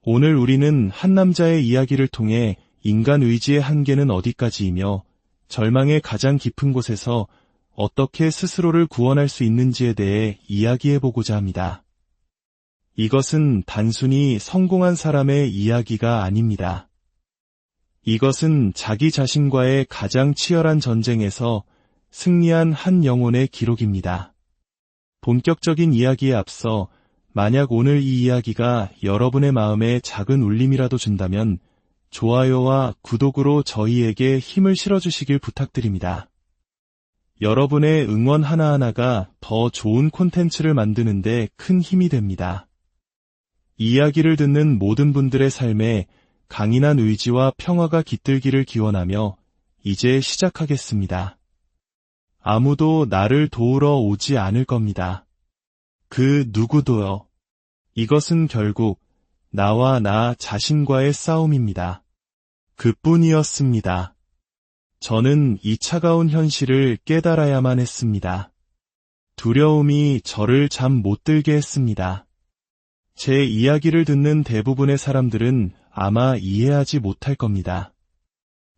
오늘 우리는 한 남자의 이야기를 통해 인간 의지의 한계는 어디까지이며 절망의 가장 깊은 곳에서 어떻게 스스로를 구원할 수 있는지에 대해 이야기해보고자 합니다. 이것은 단순히 성공한 사람의 이야기가 아닙니다. 이것은 자기 자신과의 가장 치열한 전쟁에서 승리한 한 영혼의 기록입니다. 본격적인 이야기에 앞서 만약 오늘 이 이야기가 여러분의 마음에 작은 울림이라도 준다면 좋아요와 구독으로 저희에게 힘을 실어주시길 부탁드립니다. 여러분의 응원 하나하나가 더 좋은 콘텐츠를 만드는 데 큰 힘이 됩니다. 이야기를 듣는 모든 분들의 삶에 강인한 의지와 평화가 깃들기를 기원하며 이제 시작하겠습니다. 아무도 나를 도우러 오지 않을 겁니다. 그 누구도요. 이것은 결국 나와 나 자신과의 싸움입니다. 그뿐이었습니다. 저는 이 차가운 현실을 깨달아야만 했습니다. 두려움이 저를 잠 못 들게 했습니다. 제 이야기를 듣는 대부분의 사람들은 아마 이해하지 못할 겁니다.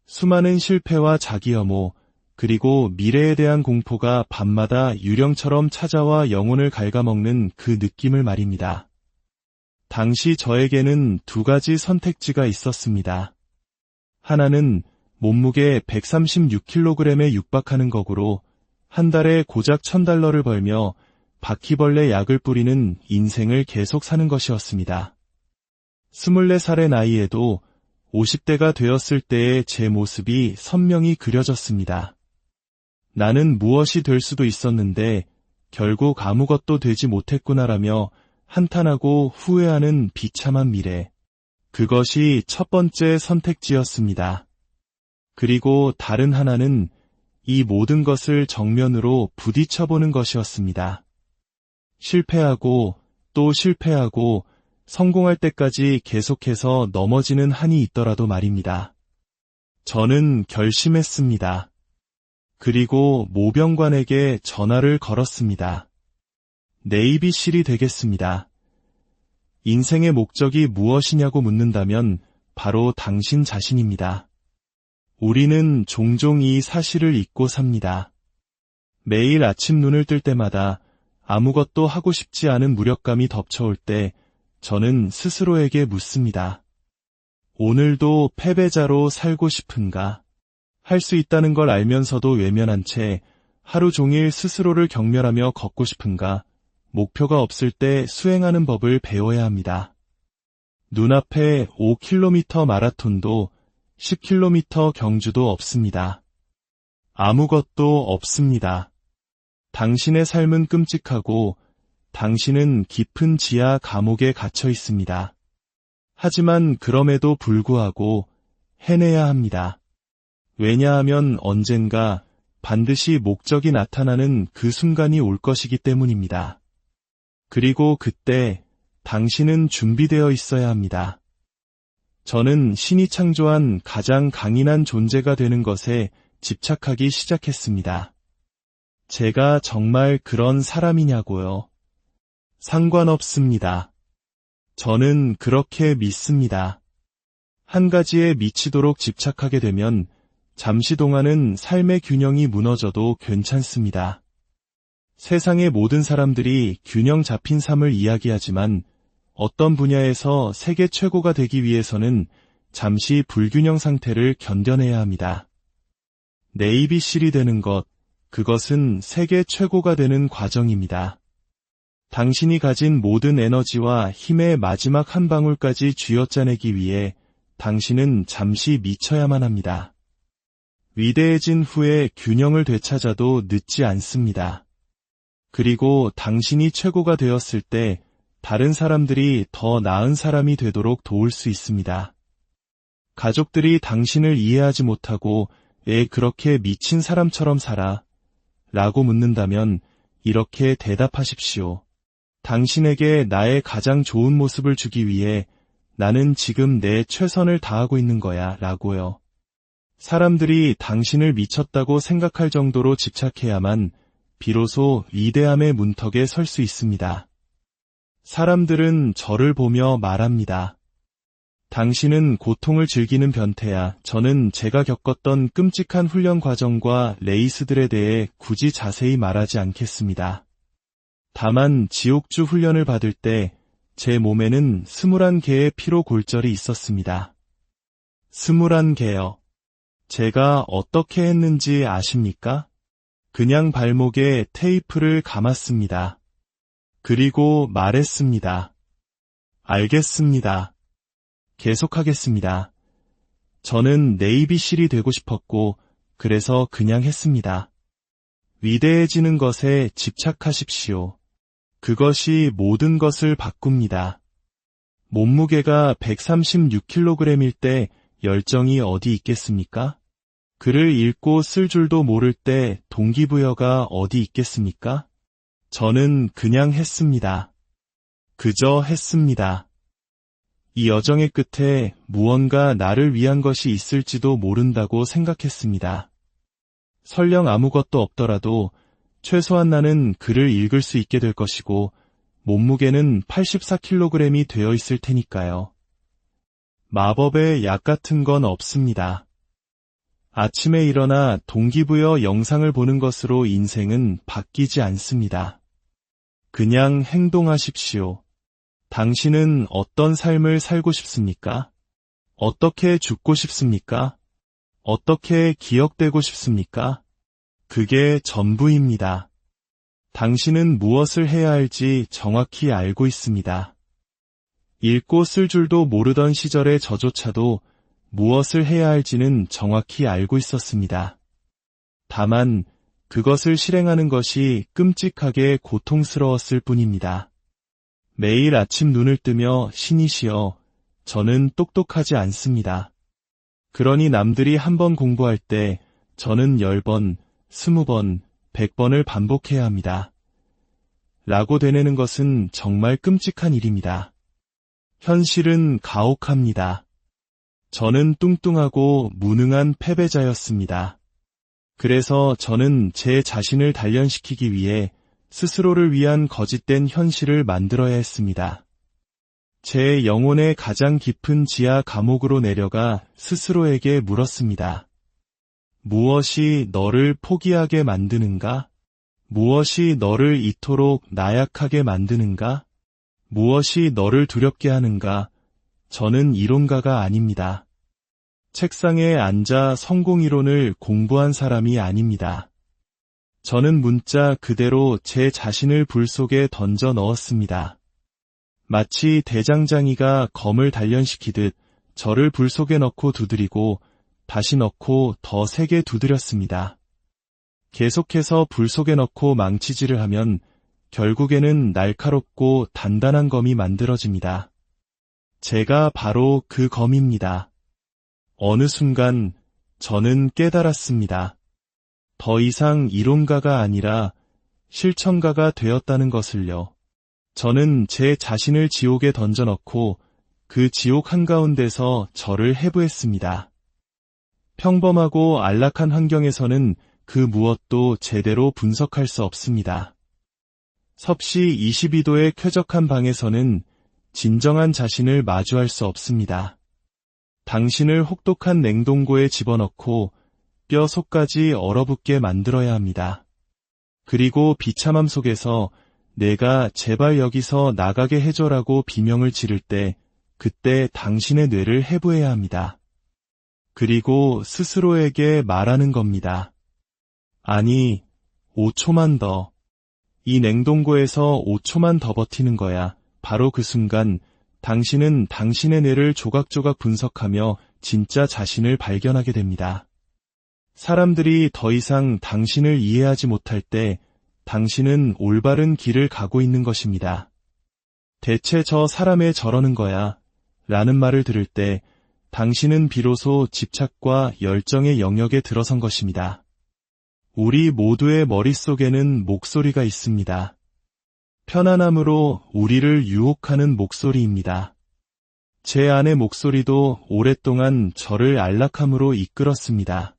수많은 실패와 자기혐오, 그리고 미래에 대한 공포가 밤마다 유령처럼 찾아와 영혼을 갉아먹는 그 느낌을 말입니다. 당시 저에게는 두 가지 선택지가 있었습니다. 하나는 몸무게 136kg에 육박하는 거구로 한 달에 고작 $1,000를 벌며 바퀴벌레 약을 뿌리는 인생을 계속 사는 것이었습니다. 24살의 나이에도 50대가 되었을 때의 제 모습이 선명히 그려졌습니다. 나는 무엇이 될 수도 있었는데 결국 아무것도 되지 못했구나라며 한탄하고 후회하는 비참한 미래. 그것이 첫 번째 선택지였습니다. 그리고 다른 하나는 이 모든 것을 정면으로 부딪혀보는 것이었습니다. 실패하고 또 실패하고 성공할 때까지 계속해서 넘어지는 한이 있더라도 말입니다. 저는 결심했습니다. 그리고 모병관에게 전화를 걸었습니다. 네이비실이 되겠습니다. 인생의 목적이 무엇이냐고 묻는다면 바로 당신 자신입니다. 우리는 종종 이 사실을 잊고 삽니다. 매일 아침 눈을 뜰 때마다 아무것도 하고 싶지 않은 무력감이 덮쳐올 때 저는 스스로에게 묻습니다. 오늘도 패배자로 살고 싶은가? 할 수 있다는 걸 알면서도 외면한 채 하루 종일 스스로를 경멸하며 걷고 싶은가? 목표가 없을 때 수행하는 법을 배워야 합니다. 눈앞에 5km 마라톤도 10km 경주도 없습니다. 아무것도 없습니다. 당신의 삶은 끔찍하고 당신은 깊은 지하 감옥에 갇혀 있습니다. 하지만 그럼에도 불구하고 해내야 합니다. 왜냐하면 언젠가 반드시 목적이 나타나는 그 순간이 올 것이기 때문입니다. 그리고 그때 당신은 준비되어 있어야 합니다. 저는 신이 창조한 가장 강인한 존재가 되는 것에 집착하기 시작했습니다. 제가 정말 그런 사람이냐고요? 상관없습니다. 저는 그렇게 믿습니다. 한 가지에 미치도록 집착하게 되면 잠시 동안은 삶의 균형이 무너져도 괜찮습니다. 세상의 모든 사람들이 균형 잡힌 삶을 이야기하지만 어떤 분야에서 세계 최고가 되기 위해서는 잠시 불균형 상태를 견뎌내야 합니다. 네이비실이 되는 것, 그것은 세계 최고가 되는 과정입니다. 당신이 가진 모든 에너지와 힘의 마지막 한 방울까지 쥐어짜내기 위해 당신은 잠시 미쳐야만 합니다. 위대해진 후에 균형을 되찾아도 늦지 않습니다. 그리고 당신이 최고가 되었을 때 다른 사람들이 더 나은 사람이 되도록 도울 수 있습니다. 가족들이 당신을 이해하지 못하고 왜 그렇게 미친 사람처럼 살아? 라고 묻는다면 이렇게 대답하십시오. 당신에게 나의 가장 좋은 모습을 주기 위해 나는 지금 내 최선을 다하고 있는 거야 라고요. 사람들이 당신을 미쳤다고 생각할 정도로 집착해야만 비로소 위대함의 문턱에 설 수 있습니다. 사람들은 저를 보며 말합니다. 당신은 고통을 즐기는 변태야. 저는 제가 겪었던 끔찍한 훈련 과정과 레이스들에 대해 굳이 자세히 말하지 않겠습니다. 다만 지옥주 훈련을 받을 때 제 몸에는 21개의 피로 골절이 있었습니다. 21개요. 제가 어떻게 했는지 아십니까? 그냥 발목에 테이프를 감았습니다. 그리고 말했습니다. 알겠습니다. 계속하겠습니다. 저는 네이비실이 되고 싶었고, 그래서 그냥 했습니다. 위대해지는 것에 집착하십시오. 그것이 모든 것을 바꿉니다. 몸무게가 136kg일 때 열정이 어디 있겠습니까? 글을 읽고 쓸 줄도 모를 때 동기부여가 어디 있겠습니까? 저는 그냥 했습니다. 그저 했습니다. 이 여정의 끝에 무언가 나를 위한 것이 있을지도 모른다고 생각했습니다. 설령 아무것도 없더라도 최소한 나는 글을 읽을 수 있게 될 것이고 몸무게는 84kg이 되어 있을 테니까요. 마법의 약 같은 건 없습니다. 아침에 일어나 동기부여 영상을 보는 것으로 인생은 바뀌지 않습니다. 그냥 행동하십시오. 당신은 어떤 삶을 살고 싶습니까? 어떻게 죽고 싶습니까? 어떻게 기억되고 싶습니까? 그게 전부입니다. 당신은 무엇을 해야 할지 정확히 알고 있습니다. 읽고 쓸 줄도 모르던 시절의 저조차도 무엇을 해야 할지는 정확히 알고 있었습니다. 다만 그것을 실행하는 것이 끔찍하게 고통스러웠을 뿐입니다. 매일 아침 눈을 뜨며 신이시여, 저는 똑똑하지 않습니다. 그러니 남들이 한 번 공부할 때 저는 10번, 20번, 100번을 반복해야 합니다. 라고 되뇌는 것은 정말 끔찍한 일입니다. 현실은 가혹합니다. 저는 뚱뚱하고 무능한 패배자였습니다. 그래서 저는 제 자신을 단련시키기 위해 스스로를 위한 거짓된 현실을 만들어야 했습니다. 제 영혼의 가장 깊은 지하 감옥으로 내려가 스스로에게 물었습니다. 무엇이 너를 포기하게 만드는가? 무엇이 너를 이토록 나약하게 만드는가? 무엇이 너를 두렵게 하는가? 저는 이론가가 아닙니다. 책상에 앉아 성공이론을 공부한 사람이 아닙니다. 저는 문자 그대로 제 자신을 불 속에 던져 넣었습니다. 마치 대장장이가 검을 단련시키듯 저를 불 속에 넣고 두드리고 다시 넣고 더 세게 두드렸습니다. 계속해서 불 속에 넣고 망치질을 하면 결국에는 날카롭고 단단한 검이 만들어집니다. 제가 바로 그 검입니다. 어느 순간 저는 깨달았습니다. 더 이상 이론가가 아니라 실천가가 되었다는 것을요. 저는 제 자신을 지옥에 던져넣고 그 지옥 한가운데서 저를 해부했습니다. 평범하고 안락한 환경에서는 그 무엇도 제대로 분석할 수 없습니다. 섭씨 22도의 쾌적한 방에서는 진정한 자신을 마주할 수 없습니다. 당신을 혹독한 냉동고에 집어넣고 뼈 속까지 얼어붙게 만들어야 합니다. 그리고 비참함 속에서 내가 제발 여기서 나가게 해줘라고 비명을 지를 때 그때 당신의 뇌를 해부해야 합니다. 그리고 스스로에게 말하는 겁니다. 아니, 5초만 더. 이 냉동고에서 5초만 더 버티는 거야. 바로 그 순간 당신은 당신의 뇌를 조각조각 분석하며 진짜 자신을 발견하게 됩니다. 사람들이 더 이상 당신을 이해하지 못할 때 당신은 올바른 길을 가고 있는 것입니다. 대체 저 사람의 저러는 거야 라는 말을 들을 때 당신은 비로소 집착과 열정의 영역에 들어선 것입니다. 우리 모두의 머릿속에는 목소리가 있습니다. 편안함으로 우리를 유혹하는 목소리입니다. 제 안의 목소리도 오랫동안 저를 안락함으로 이끌었습니다.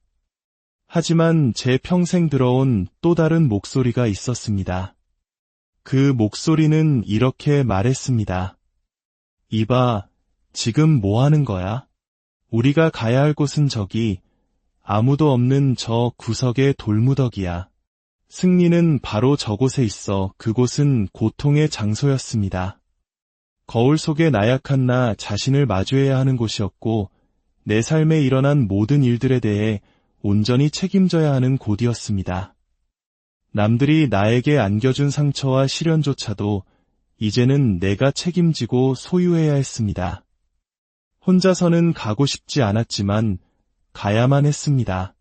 하지만 제 평생 들어온 또 다른 목소리가 있었습니다. 그 목소리는 이렇게 말했습니다. 이봐, 지금 뭐 하는 거야? 우리가 가야 할 곳은 저기, 아무도 없는 저 구석의 돌무더기야. 승리는 바로 저곳에 있어 그곳은 고통의 장소였습니다. 거울 속에 나약한 나 자신을 마주해야 하는 곳이었고 내 삶에 일어난 모든 일들에 대해 온전히 책임져야 하는 곳이었습니다. 남들이 나에게 안겨준 상처와 시련조차도 이제는 내가 책임지고 소유해야 했습니다. 혼자서는 가고 싶지 않았지만 가야만 했습니다.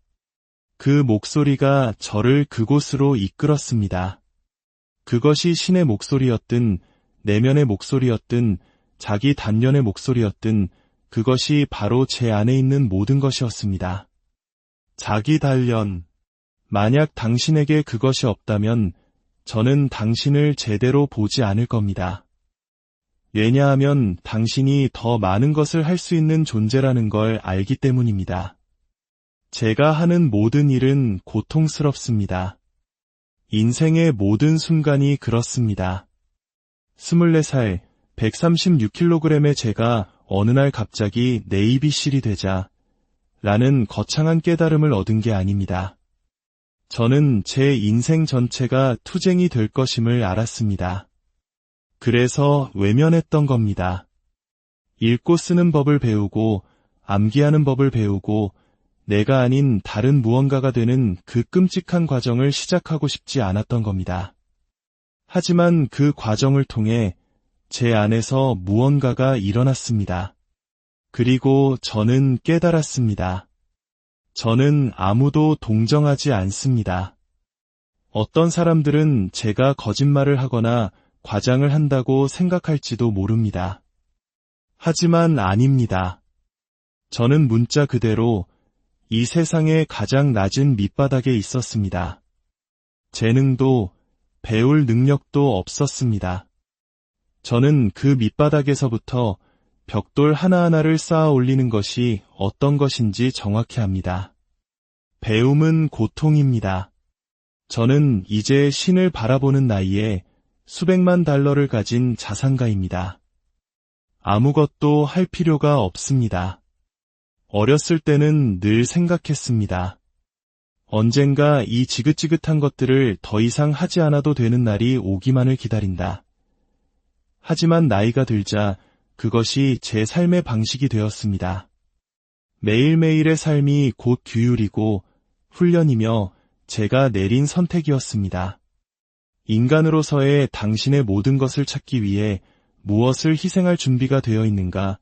그 목소리가 저를 그곳으로 이끌었습니다. 그것이 신의 목소리였든 내면의 목소리였든 자기 단련의 목소리였든 그것이 바로 제 안에 있는 모든 것이었습니다. 자기 단련. 만약 당신에게 그것이 없다면 저는 당신을 제대로 보지 않을 겁니다. 왜냐하면 당신이 더 많은 것을 할 수 있는 존재라는 걸 알기 때문입니다. 제가 하는 모든 일은 고통스럽습니다. 인생의 모든 순간이 그렇습니다. 24살, 136kg의 제가 어느 날 갑자기 네이비실이 되자 라는 거창한 깨달음을 얻은 게 아닙니다. 저는 제 인생 전체가 투쟁이 될 것임을 알았습니다. 그래서 외면했던 겁니다. 읽고 쓰는 법을 배우고 암기하는 법을 배우고 내가 아닌 다른 무언가가 되는 그 끔찍한 과정을 시작하고 싶지 않았던 겁니다. 하지만 그 과정을 통해 제 안에서 무언가가 일어났습니다. 그리고 저는 깨달았습니다. 저는 아무도 동정하지 않습니다. 어떤 사람들은 제가 거짓말을 하거나 과장을 한다고 생각할지도 모릅니다. 하지만 아닙니다. 저는 문자 그대로 이 세상의 가장 낮은 밑바닥에 있었습니다. 재능도 배울 능력도 없었습니다. 저는 그 밑바닥에서부터 벽돌 하나하나를 쌓아 올리는 것이 어떤 것인지 정확히 압니다. 배움은 고통입니다. 저는 이제 신을 바라보는 나이에 수백만 달러를 가진 자산가입니다. 아무것도 할 필요가 없습니다. 어렸을 때는 늘 생각했습니다. 언젠가 이 지긋지긋한 것들을 더 이상 하지 않아도 되는 날이 오기만을 기다린다. 하지만 나이가 들자 그것이 제 삶의 방식이 되었습니다. 매일매일의 삶이 곧 규율이고 훈련이며 제가 내린 선택이었습니다. 인간으로서의 당신의 모든 것을 찾기 위해 무엇을 희생할 준비가 되어 있는가?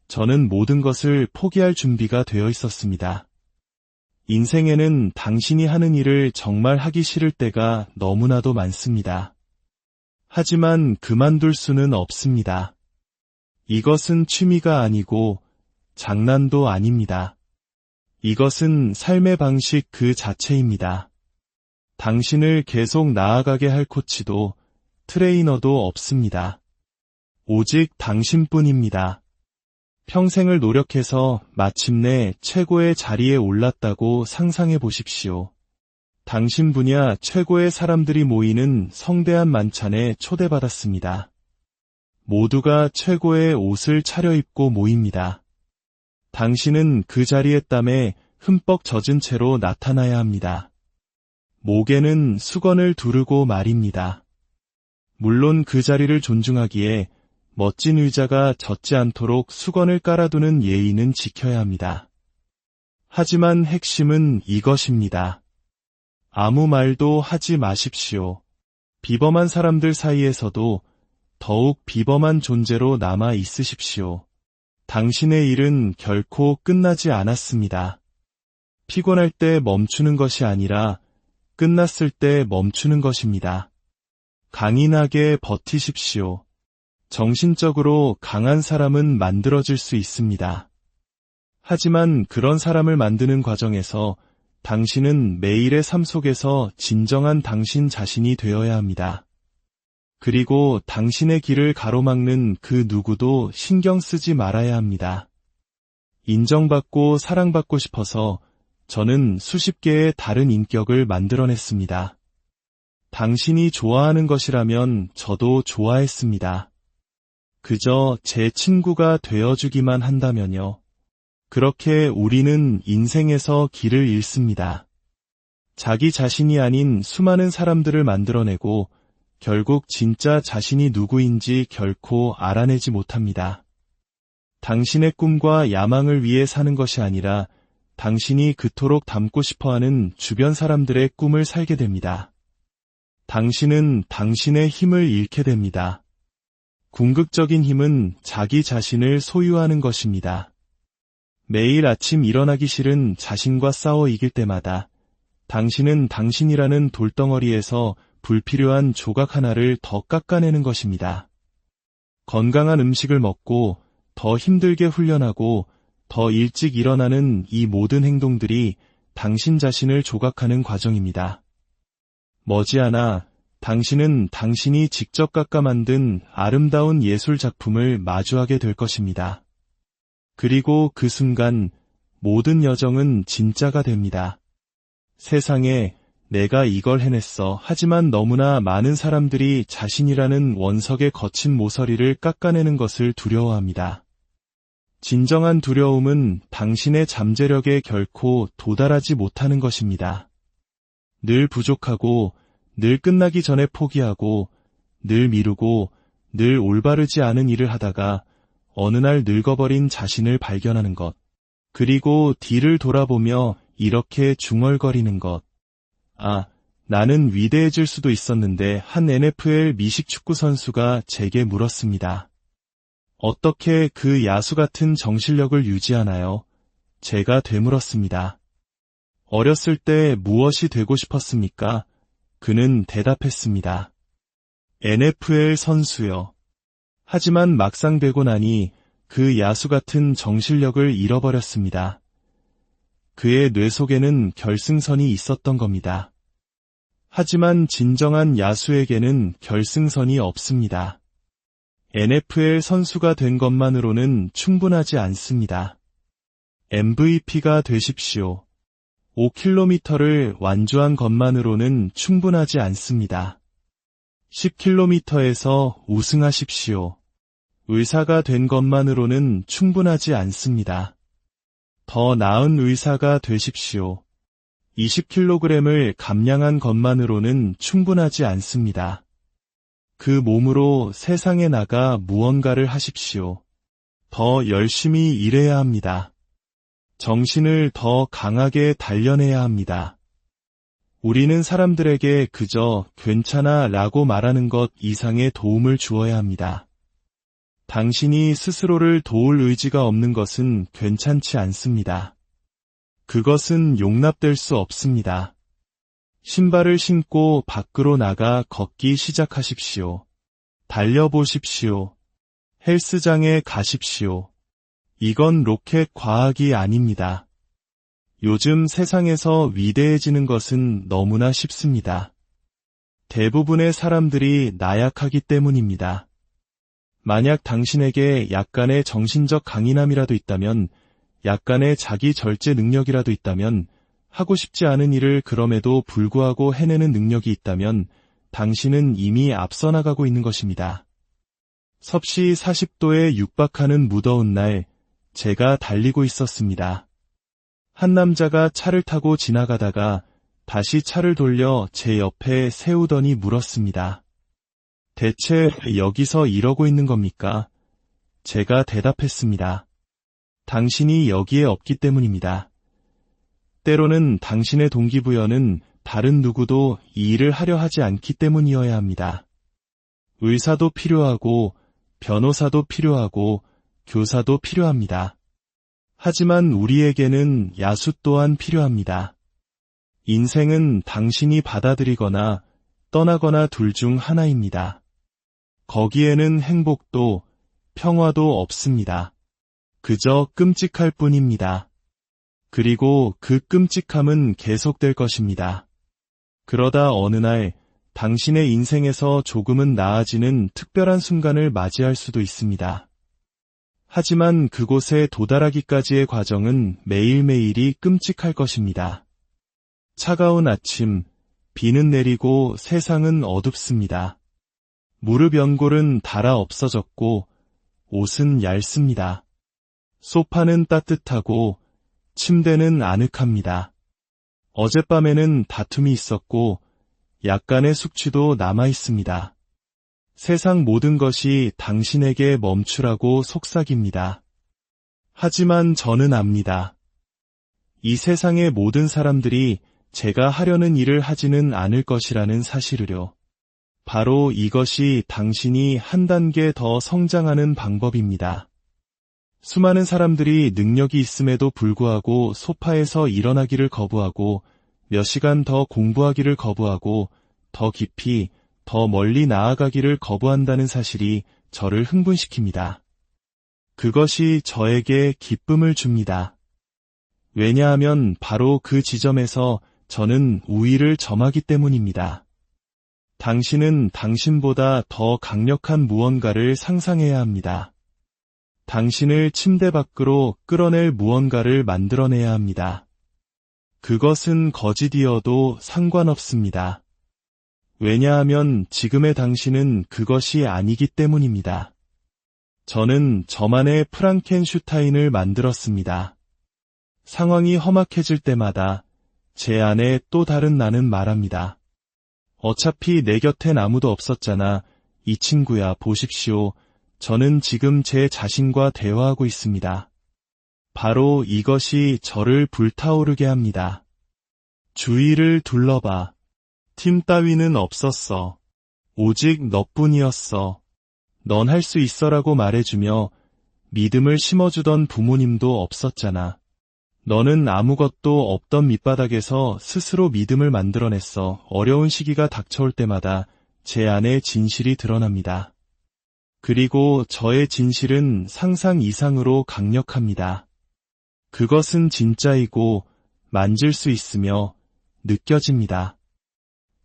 저는 모든 것을 포기할 준비가 되어 있었습니다. 인생에는 당신이 하는 일을 정말 하기 싫을 때가 너무나도 많습니다. 하지만 그만둘 수는 없습니다. 이것은 취미가 아니고 장난도 아닙니다. 이것은 삶의 방식 그 자체입니다. 당신을 계속 나아가게 할 코치도 트레이너도 없습니다. 오직 당신뿐입니다. 평생을 노력해서 마침내 최고의 자리에 올랐다고 상상해 보십시오. 당신 분야 최고의 사람들이 모이는 성대한 만찬에 초대받았습니다. 모두가 최고의 옷을 차려입고 모입니다. 당신은 그 자리의 땀에 흠뻑 젖은 채로 나타나야 합니다. 목에는 수건을 두르고 말입니다. 물론 그 자리를 존중하기에 멋진 의자가 젖지 않도록 수건을 깔아두는 예의는 지켜야 합니다. 하지만 핵심은 이것입니다. 아무 말도 하지 마십시오. 비범한 사람들 사이에서도 더욱 비범한 존재로 남아 있으십시오. 당신의 일은 결코 끝나지 않았습니다. 피곤할 때 멈추는 것이 아니라 끝났을 때 멈추는 것입니다. 강인하게 버티십시오. 정신적으로 강한 사람은 만들어질 수 있습니다. 하지만 그런 사람을 만드는 과정에서 당신은 매일의 삶 속에서 진정한 당신 자신이 되어야 합니다. 그리고 당신의 길을 가로막는 그 누구도 신경 쓰지 말아야 합니다. 인정받고 사랑받고 싶어서 저는 수십 개의 다른 인격을 만들어냈습니다. 당신이 좋아하는 것이라면 저도 좋아했습니다. 그저 제 친구가 되어주기만 한다면요. 그렇게 우리는 인생에서 길을 잃습니다. 자기 자신이 아닌 수많은 사람들을 만들어내고 결국 진짜 자신이 누구인지 결코 알아내지 못합니다. 당신의 꿈과 야망을 위해 사는 것이 아니라 당신이 그토록 닮고 싶어하는 주변 사람들의 꿈을 살게 됩니다. 당신은 당신의 힘을 잃게 됩니다. 궁극적인 힘은 자기 자신을 소유하는 것입니다. 매일 아침 일어나기 싫은 자신과 싸워 이길 때마다 당신은 당신이라는 돌덩어리에서 불필요한 조각 하나를 더 깎아내는 것입니다. 건강한 음식을 먹고 더 힘들게 훈련하고 더 일찍 일어나는 이 모든 행동들이 당신 자신을 조각하는 과정입니다. 머지않아 당신은 당신이 직접 깎아 만든 아름다운 예술 작품을 마주하게 될 것입니다. 그리고 그 순간 모든 여정은 진짜가 됩니다. 세상에 내가 이걸 해냈어. 하지만 너무나 많은 사람들이 자신이라는 원석의 거친 모서리를 깎아내는 것을 두려워합니다. 진정한 두려움은 당신의 잠재력에 결코 도달하지 못하는 것입니다. 늘 부족하고, 늘 끝나기 전에 포기하고, 늘 미루고, 늘 올바르지 않은 일을 하다가 어느 날 늙어버린 자신을 발견하는 것. 그리고 뒤를 돌아보며 이렇게 중얼거리는 것. 아, 나는 위대해질 수도 있었는데 한 NFL 미식축구 선수가 제게 물었습니다. 어떻게 그 야수 같은 정신력을 유지하나요? 제가 되물었습니다. 어렸을 때 무엇이 되고 싶었습니까? 그는 대답했습니다. NFL 선수요. 하지만 막상 되고 나니 그 야수 같은 정신력을 잃어버렸습니다. 그의 뇌 속에는 결승선이 있었던 겁니다. 하지만 진정한 야수에게는 결승선이 없습니다. NFL 선수가 된 것만으로는 충분하지 않습니다. MVP가 되십시오. 5km를 완주한 것만으로는 충분하지 않습니다. 10km에서 우승하십시오. 의사가 된 것만으로는 충분하지 않습니다. 더 나은 의사가 되십시오. 20kg을 감량한 것만으로는 충분하지 않습니다. 그 몸으로 세상에 나가 무언가를 하십시오. 더 열심히 일해야 합니다. 정신을 더 강하게 단련해야 합니다. 우리는 사람들에게 그저 괜찮아 라고 말하는 것 이상의 도움을 주어야 합니다. 당신이 스스로를 도울 의지가 없는 것은 괜찮지 않습니다. 그것은 용납될 수 없습니다. 신발을 신고 밖으로 나가 걷기 시작하십시오. 달려보십시오. 헬스장에 가십시오. 이건 로켓 과학이 아닙니다. 요즘 세상에서 위대해지는 것은 너무나 쉽습니다. 대부분의 사람들이 나약하기 때문입니다. 만약 당신에게 약간의 정신적 강인함이라도 있다면, 약간의 자기 절제 능력이라도 있다면, 하고 싶지 않은 일을 그럼에도 불구하고 해내는 능력이 있다면 당신은 이미 앞서 나가고 있는 것입니다. 섭씨 40도에 육박하는 무더운 날, 제가 달리고 있었습니다. 한 남자가 차를 타고 지나가다가 다시 차를 돌려 제 옆에 세우더니 물었습니다. 대체 여기서 이러고 있는 겁니까? 제가 대답했습니다. 당신이 여기에 없기 때문입니다. 때로는 당신의 동기부여는 다른 누구도 이 일을 하려 하지 않기 때문이어야 합니다. 의사도 필요하고, 변호사도 필요하고, 교사도 필요합니다. 하지만 우리에게는 야수 또한 필요합니다. 인생은 당신이 받아들이거나 떠나거나 둘 중 하나입니다. 거기에는 행복도 평화도 없습니다. 그저 끔찍할 뿐입니다. 그리고 그 끔찍함은 계속될 것입니다. 그러다 어느 날 당신의 인생에서 조금은 나아지는 특별한 순간을 맞이할 수도 있습니다. 하지만 그곳에 도달하기까지의 과정은 매일매일이 끔찍할 것입니다. 차가운 아침, 비는 내리고 세상은 어둡습니다. 무릎 연골은 닳아 없어졌고 옷은 얇습니다. 소파는 따뜻하고 침대는 아늑합니다. 어젯밤에는 다툼이 있었고 약간의 숙취도 남아 있습니다. 세상 모든 것이 당신에게 멈추라고 속삭입니다. 하지만 저는 압니다. 이 세상의 모든 사람들이 제가 하려는 일을 하지는 않을 것이라는 사실을요. 바로 이것이 당신이 한 단계 더 성장하는 방법입니다. 수많은 사람들이 능력이 있음에도 불구하고 소파에서 일어나기를 거부하고 몇 시간 더 공부하기를 거부하고 더 깊이, 더 멀리 나아가기를 거부한다는 사실이 저를 흥분시킵니다. 그것이 저에게 기쁨을 줍니다. 왜냐하면 바로 그 지점에서 저는 우위를 점하기 때문입니다. 당신은 당신보다 더 강력한 무언가를 상상해야 합니다. 당신을 침대 밖으로 끌어낼 무언가를 만들어내야 합니다. 그것은 거짓이어도 상관없습니다. 왜냐하면 지금의 당신은 그것이 아니기 때문입니다. 저는 저만의 프랑켄슈타인을 만들었습니다. 상황이 험악해질 때마다 제 안에 또 다른 나는 말합니다. 어차피 내 곁엔 아무도 없었잖아. 이 친구야, 보십시오. 저는 지금 제 자신과 대화하고 있습니다. 바로 이것이 저를 불타오르게 합니다. 주위를 둘러봐. 팀 따위는 없었어. 오직 너뿐이었어. 넌 할 수 있어라고 말해주며 믿음을 심어주던 부모님도 없었잖아. 너는 아무것도 없던 밑바닥에서 스스로 믿음을 만들어냈어. 어려운 시기가 닥쳐올 때마다 제 안에 진실이 드러납니다. 그리고 저의 진실은 상상 이상으로 강력합니다. 그것은 진짜이고 만질 수 있으며 느껴집니다.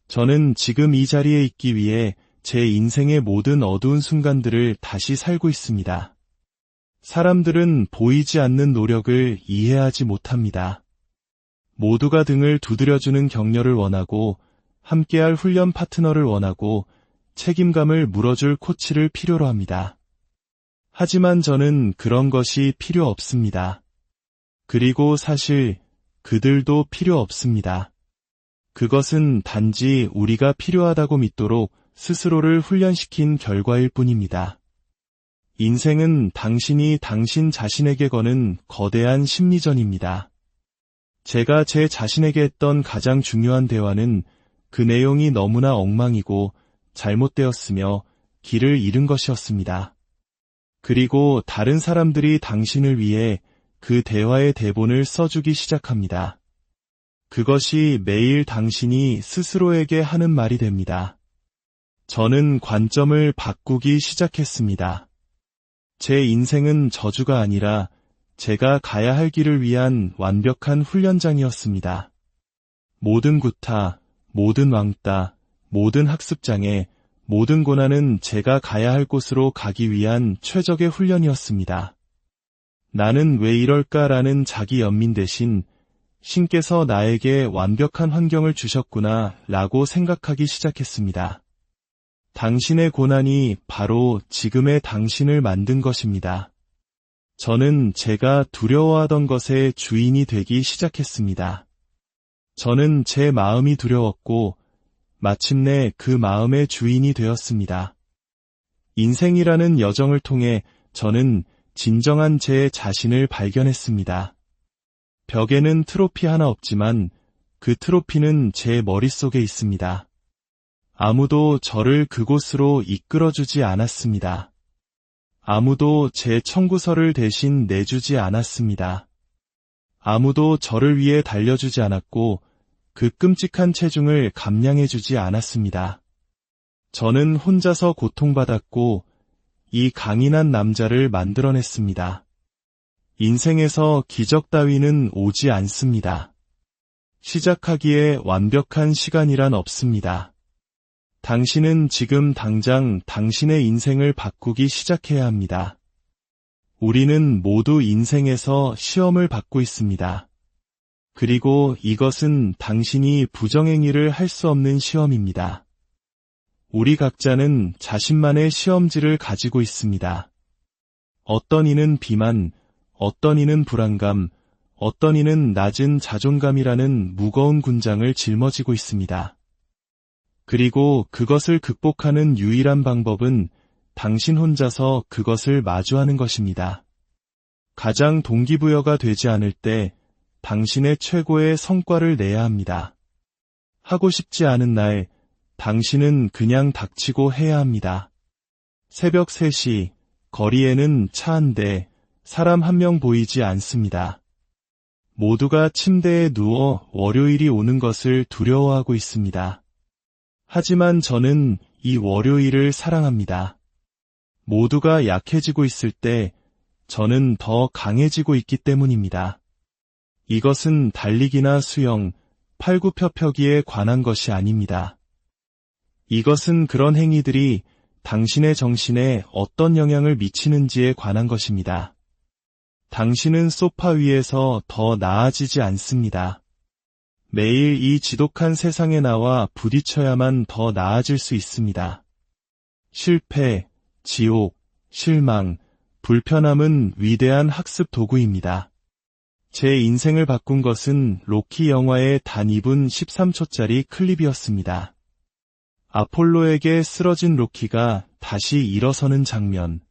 저는 지금 이 자리에 있기 위해 제 인생의 모든 어두운 순간들을 다시 살고 있습니다. 사람들은 보이지 않는 노력을 이해하지 못합니다. 모두가 등을 두드려주는 격려를 원하고 함께할 훈련 파트너를 원하고 책임감을 물어줄 코치를 필요로 합니다. 하지만 저는 그런 것이 필요 없습니다. 그리고 사실 그들도 필요 없습니다. 그것은 단지 우리가 필요하다고 믿도록 스스로를 훈련시킨 결과일 뿐입니다. 인생은 당신이 당신 자신에게 거는 거대한 심리전입니다. 제가 제 자신에게 했던 가장 중요한 대화는 그 내용이 너무나 엉망이고 잘못되었으며 길을 잃은 것이었습니다. 그리고 다른 사람들이 당신을 위해 그 대화의 대본을 써주기 시작합니다. 그것이 매일 당신이 스스로에게 하는 말이 됩니다. 저는 관점을 바꾸기 시작했습니다. 제 인생은 저주가 아니라 제가 가야 할 길을 위한 완벽한 훈련장이었습니다. 모든 구타, 모든 왕따, 모든 학습장애, 모든 고난은 제가 가야 할 곳으로 가기 위한 최적의 훈련이었습니다. 나는 왜 이럴까라는 자기 연민 대신 신께서 나에게 완벽한 환경을 주셨구나 라고 생각하기 시작했습니다. 당신의 고난이 바로 지금의 당신을 만든 것입니다. 저는 제가 두려워하던 것의 주인이 되기 시작했습니다. 저는 제 마음이 두려웠고 마침내 그 마음의 주인이 되었습니다. 인생이라는 여정을 통해 저는 진정한 제 자신을 발견했습니다. 벽에는 트로피 하나 없지만 그 트로피는 제 머릿속에 있습니다. 아무도 저를 그곳으로 이끌어주지 않았습니다. 아무도 제 청구서를 대신 내주지 않았습니다. 아무도 저를 위해 달려주지 않았고 그 끔찍한 체중을 감량해주지 않았습니다. 저는 혼자서 고통받았고 이 강인한 남자를 만들어냈습니다. 인생에서 기적 따위는 오지 않습니다. 시작하기에 완벽한 시간이란 없습니다. 당신은 지금 당장 당신의 인생을 바꾸기 시작해야 합니다. 우리는 모두 인생에서 시험을 받고 있습니다. 그리고 이것은 당신이 부정행위를 할 수 없는 시험입니다. 우리 각자는 자신만의 시험지를 가지고 있습니다. 어떤 이는 비만, 어떤 이는 불안감, 어떤 이는 낮은 자존감이라는 무거운 군장을 짊어지고 있습니다. 그리고 그것을 극복하는 유일한 방법은 당신 혼자서 그것을 마주하는 것입니다. 가장 동기부여가 되지 않을 때 당신의 최고의 성과를 내야 합니다. 하고 싶지 않은 날, 당신은 그냥 닥치고 해야 합니다. 새벽 3시, 거리에는 차 한 대, 사람 한 명 보이지 않습니다. 모두가 침대에 누워 월요일이 오는 것을 두려워하고 있습니다. 하지만 저는 이 월요일을 사랑합니다. 모두가 약해지고 있을 때 저는 더 강해지고 있기 때문입니다. 이것은 달리기나 수영, 팔굽혀펴기에 관한 것이 아닙니다. 이것은 그런 행위들이 당신의 정신에 어떤 영향을 미치는지에 관한 것입니다. 당신은 소파 위에서 더 나아지지 않습니다. 매일 이 지독한 세상에 나와 부딪혀야만 더 나아질 수 있습니다. 실패, 지옥, 실망, 불편함은 위대한 학습 도구입니다. 제 인생을 바꾼 것은 로키 영화의 단 2분 13초짜리 클립이었습니다. 아폴로에게 쓰러진 로키가 다시 일어서는 장면.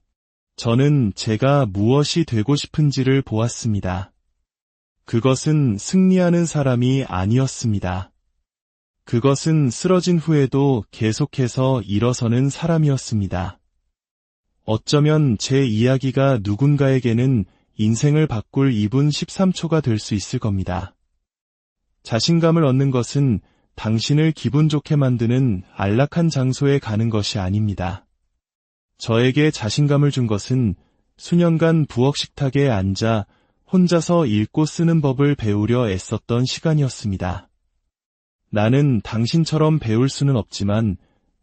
저는 제가 무엇이 되고 싶은지를 보았습니다. 그것은 승리하는 사람이 아니었습니다. 그것은 쓰러진 후에도 계속해서 일어서는 사람이었습니다. 어쩌면 제 이야기가 누군가에게는 인생을 바꿀 2분 13초가 될 수 있을 겁니다. 자신감을 얻는 것은 당신을 기분 좋게 만드는 안락한 장소에 가는 것이 아닙니다. 저에게 자신감을 준 것은 수년간 부엌 식탁에 앉아 혼자서 읽고 쓰는 법을 배우려 애썼던 시간이었습니다. 나는 당신처럼 배울 수는 없지만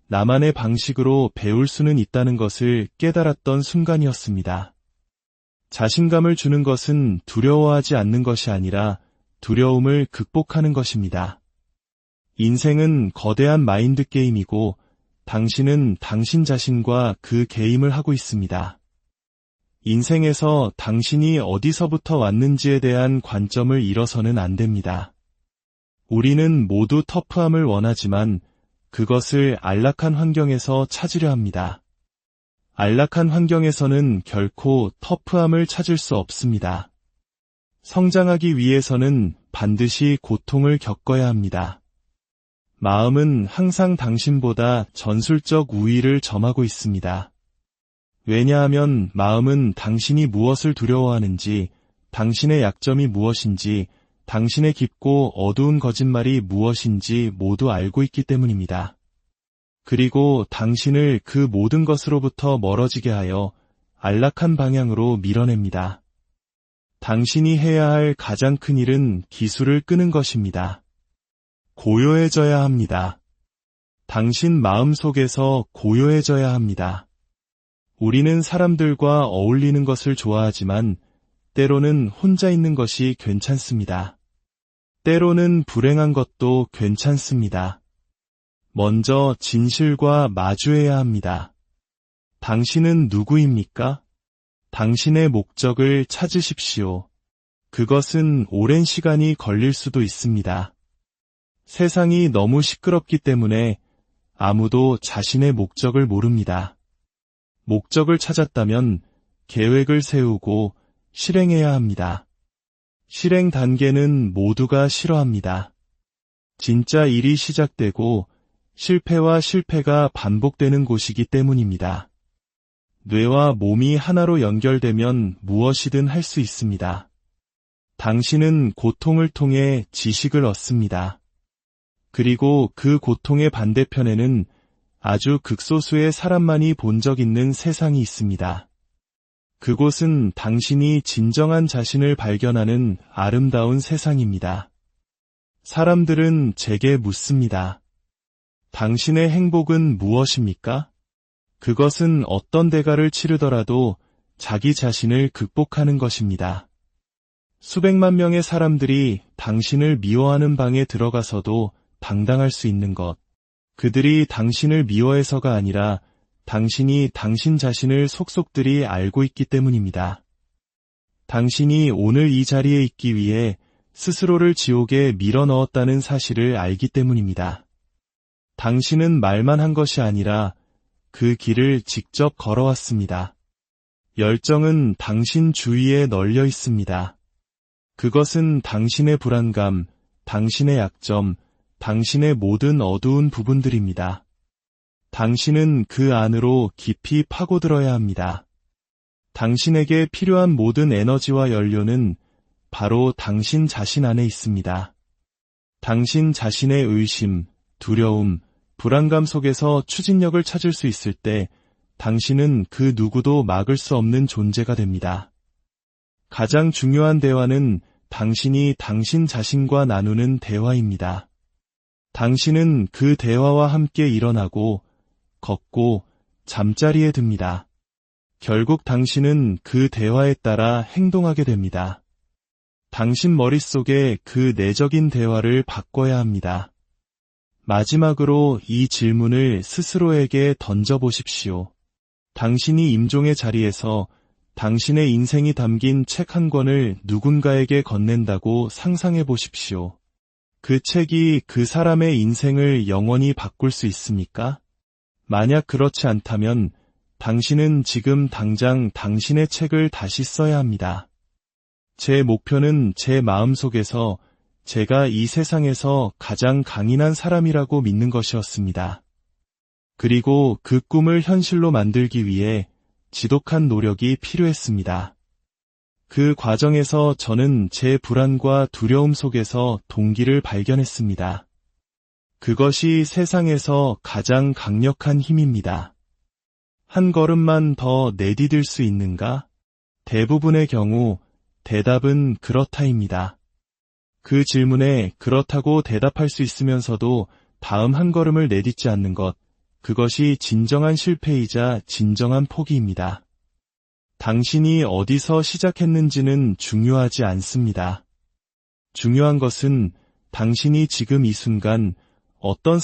나만의 방식으로 배울 수는 있다는 것을 깨달았던 순간이었습니다. 자신감을 주는 것은 두려워하지 않는 것이 아니라 두려움을 극복하는 것입니다. 인생은 거대한 마인드 게임이고 당신은 당신 자신과 그 게임을 하고 있습니다. 인생에서 당신이 어디서부터 왔는지에 대한 관점을 잃어서는 안 됩니다. 우리는 모두 터프함을 원하지만 그것을 안락한 환경에서 찾으려 합니다. 안락한 환경에서는 결코 터프함을 찾을 수 없습니다. 성장하기 위해서는 반드시 고통을 겪어야 합니다. 마음은 항상 당신보다 전술적 우위를 점하고 있습니다. 왜냐하면 마음은 당신이 무엇을 두려워하는지, 당신의 약점이 무엇인지, 당신의 깊고 어두운 거짓말이 무엇인지 모두 알고 있기 때문입니다. 그리고 당신을 그 모든 것으로부터 멀어지게 하여 안락한 방향으로 밀어냅니다. 당신이 해야 할 가장 큰 일은 기술을 끄는 것입니다. 고요해져야 합니다. 당신 마음 속에서 고요해져야 합니다. 우리는 사람들과 어울리는 것을 좋아하지만 때로는 혼자 있는 것이 괜찮습니다. 때로는 불행한 것도 괜찮습니다. 먼저 진실과 마주해야 합니다. 당신은 누구입니까? 당신의 목적을 찾으십시오. 그것은 오랜 시간이 걸릴 수도 있습니다. 세상이 너무 시끄럽기 때문에 아무도 자신의 목적을 모릅니다. 목적을 찾았다면 계획을 세우고 실행해야 합니다. 실행 단계는 모두가 싫어합니다. 진짜 일이 시작되고 실패와 실패가 반복되는 곳이기 때문입니다. 뇌와 몸이 하나로 연결되면 무엇이든 할 수 있습니다. 당신은 고통을 통해 지식을 얻습니다. 그리고 그 고통의 반대편에는 아주 극소수의 사람만이 본 적 있는 세상이 있습니다. 그곳은 당신이 진정한 자신을 발견하는 아름다운 세상입니다. 사람들은 제게 묻습니다. 당신의 행복은 무엇입니까? 그것은 어떤 대가를 치르더라도 자기 자신을 극복하는 것입니다. 수백만 명의 사람들이 당신을 미워하는 방에 들어가서도 당당할 수 있는 것. 그들이 당신을 미워해서가 아니라 당신이 당신 자신을 속속들이 알고 있기 때문입니다. 당신이 오늘 이 자리에 있기 위해 스스로를 지옥에 밀어넣었다는 사실을 알기 때문입니다. 당신은 말만 한 것이 아니라 그 길을 직접 걸어왔습니다. 열정은 당신 주위에 널려 있습니다. 그것은 당신의 불안감, 당신의 약점, 당신의 모든 어두운 부분들입니다. 당신은 그 안으로 깊이 파고들어야 합니다. 당신에게 필요한 모든 에너지와 연료는 바로 당신 자신 안에 있습니다. 당신 자신의 의심, 두려움, 불안감 속에서 추진력을 찾을 수 있을 때 당신은 그 누구도 막을 수 없는 존재가 됩니다. 가장 중요한 대화는 당신이 당신 자신과 나누는 대화입니다. 당신은 그 대화와 함께 일어나고, 걷고, 잠자리에 듭니다. 결국 당신은 그 대화에 따라 행동하게 됩니다. 당신 머릿속에 그 내적인 대화를 바꿔야 합니다. 마지막으로 이 질문을 스스로에게 던져보십시오. 당신이 임종의 자리에서 당신의 인생이 담긴 책 한 권을 누군가에게 건넨다고 상상해 보십시오. 그 책이 그 사람의 인생을 영원히 바꿀 수 있습니까? 만약 그렇지 않다면 당신은 지금 당장 당신의 책을 다시 써야 합니다. 제 목표는 제 마음속에서 제가 이 세상에서 가장 강인한 사람이라고 믿는 것이었습니다. 그리고 그 꿈을 현실로 만들기 위해 지독한 노력이 필요했습니다. 그 과정에서 저는 제 불안과 두려움 속에서 동기를 발견했습니다. 그것이 세상에서 가장 강력한 힘입니다. 한 걸음만 더 내디딜 수 있는가? 대부분의 경우 대답은 그렇다입니다. 그 질문에 그렇다고 대답할 수 있으면서도 다음 한 걸음을 내딛지 않는 것, 그것이 진정한 실패이자 진정한 포기입니다. 당신이 어디서 시작했는지는 중요하지 않습니다. 중요한 것은 당신이 지금 이 순간 어떤